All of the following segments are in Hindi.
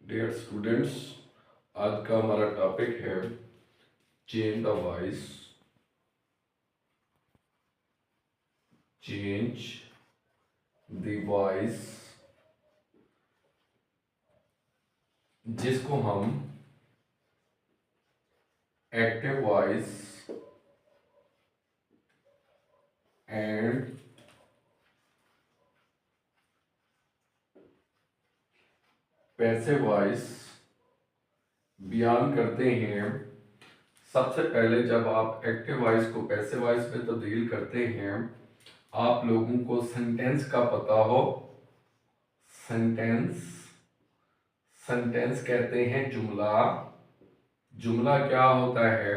डियर स्टूडेंट्स, आज का हमारा टॉपिक है change the voice. Change the voice, जिसको हम active voice and passive voice बयान करते हैं। सबसे पहले जब आप एक्टिव वॉइस को पैसिव वॉइस में तब्दील करते हैं, आप लोगों को सेंटेंस का पता हो। सेंटेंस सेंटेंस कहते हैं जुमला। जुमला क्या होता है?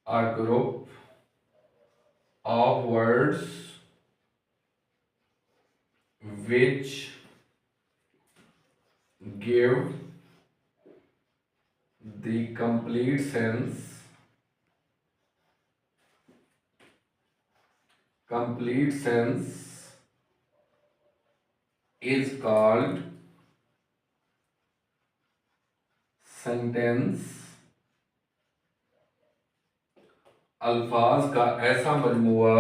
A group of words which give the complete sense is called sentence। अल्फाज का ऐसा मजमुआ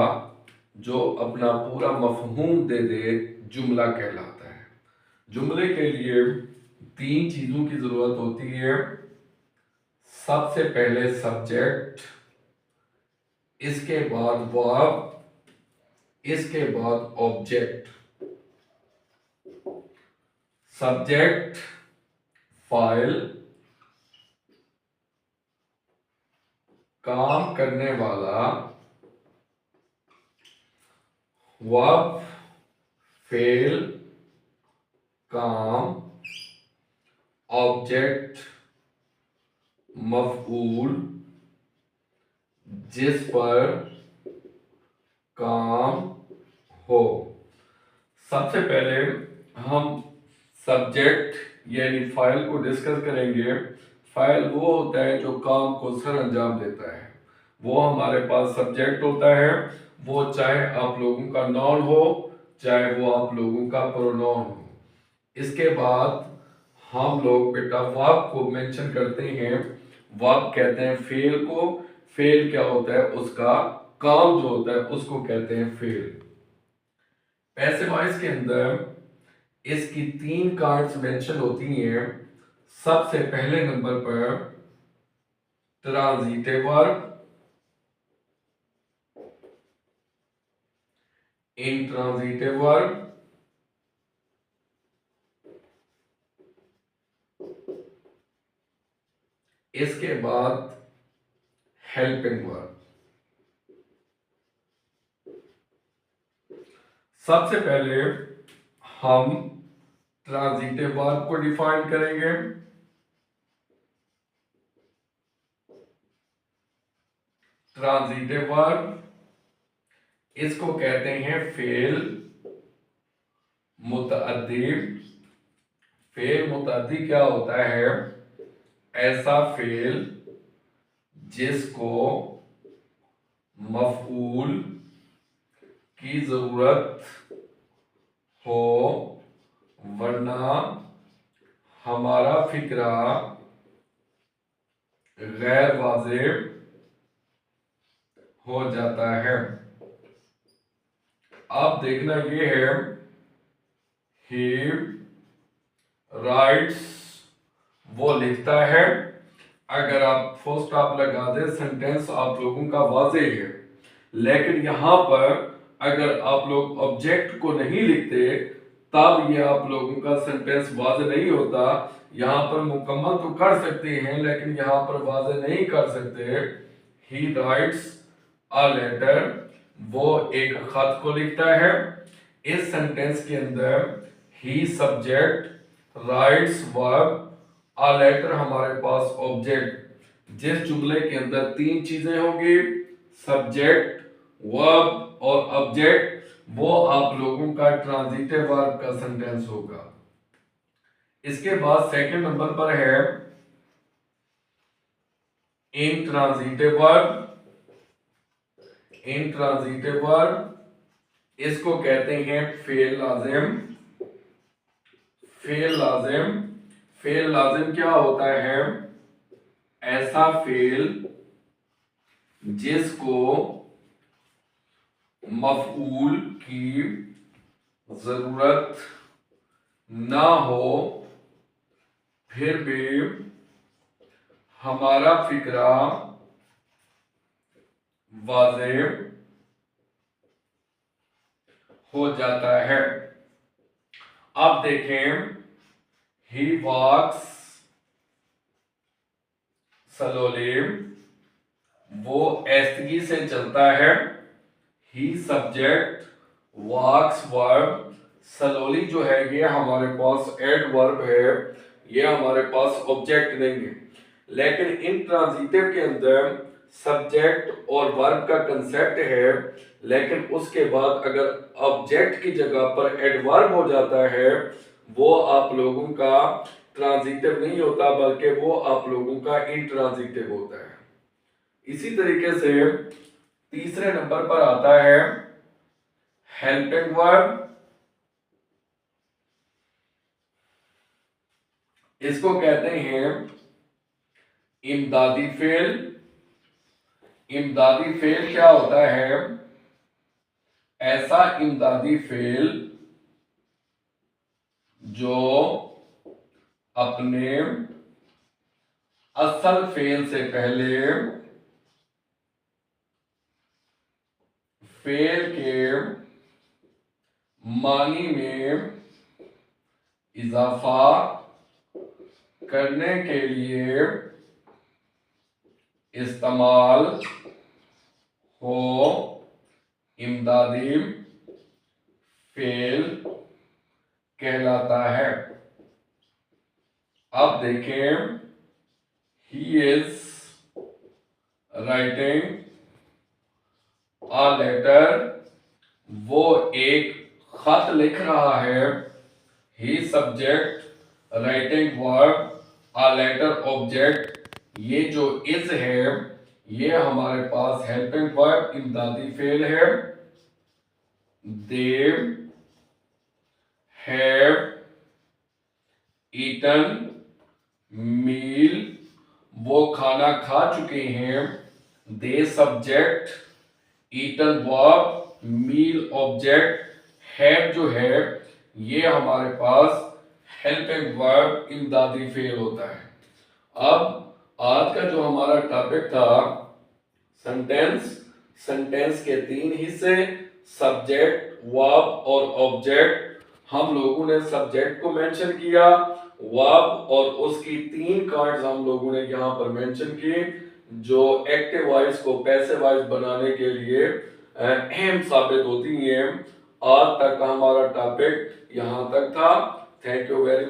जो अपना पूरा मफहूम दे दे, जुमला कहलाता है। जुमले के लिए तीन चीजों की जरूरत होती है। सबसे पहले सब्जेक्ट, इसके बाद वर्ब, इसके बाद ऑब्जेक्ट। सब्जेक्ट फाइल, काम करने वाला। वर्ब फेल, काम। ऑब्जेक्ट मफऊल, जिस पर काम हो। सबसे पहले हम सब्जेक्ट यानी फाइल को डिस्कस करेंगे। फाइल वो होता है जो काम को सर अंजाम देता है। वो हमारे पास सब्जेक्ट होता है, वो चाहे आप लोगों का नाउन हो, चाहे वो आप लोगों का प्रोनाउन हो। इसके बाद हम लोग बेटा वर्ब को मेंशन करते हैं। वर्ब कहते हैं फेल को। फेल क्या होता है? उसका काम जो होता है उसको कहते हैं फेल। पैसिव वॉइस के अंदर इसकी तीन कार्ड्स मेंशन होती हैं। सबसे पहले नंबर पर ट्रांजिटिव वर्ब, इंट्रांजिटिव वर्ब, इसके बाद हेल्पिंग वर्ब। सबसे पहले हम ट्रांजिटिव वर्ब को डिफाइन करेंगे। ट्रांजिटिव वर्ब, इसको कहते हैं फेल मुतअद्दी। फेल मुतअद्दी क्या होता है? ऐसा फेल जिसको मफऊल की जरूरत हो, वरना हमारा फिक्रा गैर वाजिब हो जाता है। अब देखना ये है, ही राइट्स, वो लिखता है। अगर आप फुल स्टॉप लगा दें, सेंटेंस आप लोगों का वाज़ेह है। लेकिन यहां पर अगर आप लोग ऑब्जेक्ट को नहीं लिखते, तब ये आप लोगों का सेंटेंस वाज़ेह नहीं होता। यहां पर मुकम्मल तो कर सकते हैं, लेकिन यहां पर वाज़ेह नहीं कर सकते। ही राइट्स अ लेटर, वो एक खत को लिखता है। इस सेंटेंस के अंदर ही subject, writes verb, a letter हमारे पास ऑब्जेक्ट। जिस जुमले के अंदर तीन चीजें होंगी, सब्जेक्ट, वर्ब और ऑब्जेक्ट, वो आप लोगों का ट्रांजिटिव वर्ब का सेंटेंस होगा। इसके बाद सेकंड नंबर पर है इंट्रांजिटिव वर्ब। इंट्रांजिटिव वर्ब, इसको कहते हैं फेल लाजिम। फेल लाजिम, फेल लाजिम क्या होता है? ऐसा फेल जिसको मफऊल की जरूरत ना हो फिर भी हमारा फिक्रा वाज़े हो जाता है। अब देखें, ही वॉक्स स्लोली, वो ऐस्तगी से चलता है। He subject, walks verb, slowly जो है ये हमारे पास एडवर्ब है, ये हमारे पास ऑब्जेक्ट नहीं है। लेकिन इन ट्रांजिटिव के अंदर सब्जेक्ट और वर्ब का कंसेप्ट है, लेकिन उसके बाद अगर ऑब्जेक्ट की जगह पर एडवर्ब हो जाता है, वो आप लोगों का ट्रांजिटिव नहीं होता, बल्कि वो आप लोगों का इंट्रांजिटिव होता है। इसी तरीके से तीसरे नंबर पर आता है हेल्पिंग वर्ब। इसको कहते हैं इमदादी फेल। इमदादी फेल क्या होता है? ऐसा इमदादी फेल जो अपने असल फेल से पहले फेल के मानी में इजाफा करने के लिए इस्तेमाल हो इमदादी फेल कहलाता है। अब देखें, he is writing a letter, वो एक खत लिख रहा है। He subject, writing verb, a letter object. ये जो इज है ये हमारे पास हेल्पिंग वर्ब इमदादी फेल है। दे हैव ईटन मील, वो खाना खा चुके हैं। They subject, eaten verb, meal object, have जो है ये हमारे पास हेल्पिंग वर्ब इमदादी फेल होता है। अब आज का जो हमारा टॉपिक था सेंटेंस, सेंटेंस के तीन हिस्से, सब्जेक्ट, वर्ब और ऑब्जेक्ट। हम लोगों ने सब्जेक्ट को मेंशन किया, वर्ब और उसकी तीन कार्ड्स हम लोगों ने यहाँ पर मेंशन किए, जो एक्टिव वॉइस को पैसिव वॉइस बनाने के लिए अहम साबित होती हैं। आज तक का हमारा टॉपिक यहाँ तक था। Thank you very much.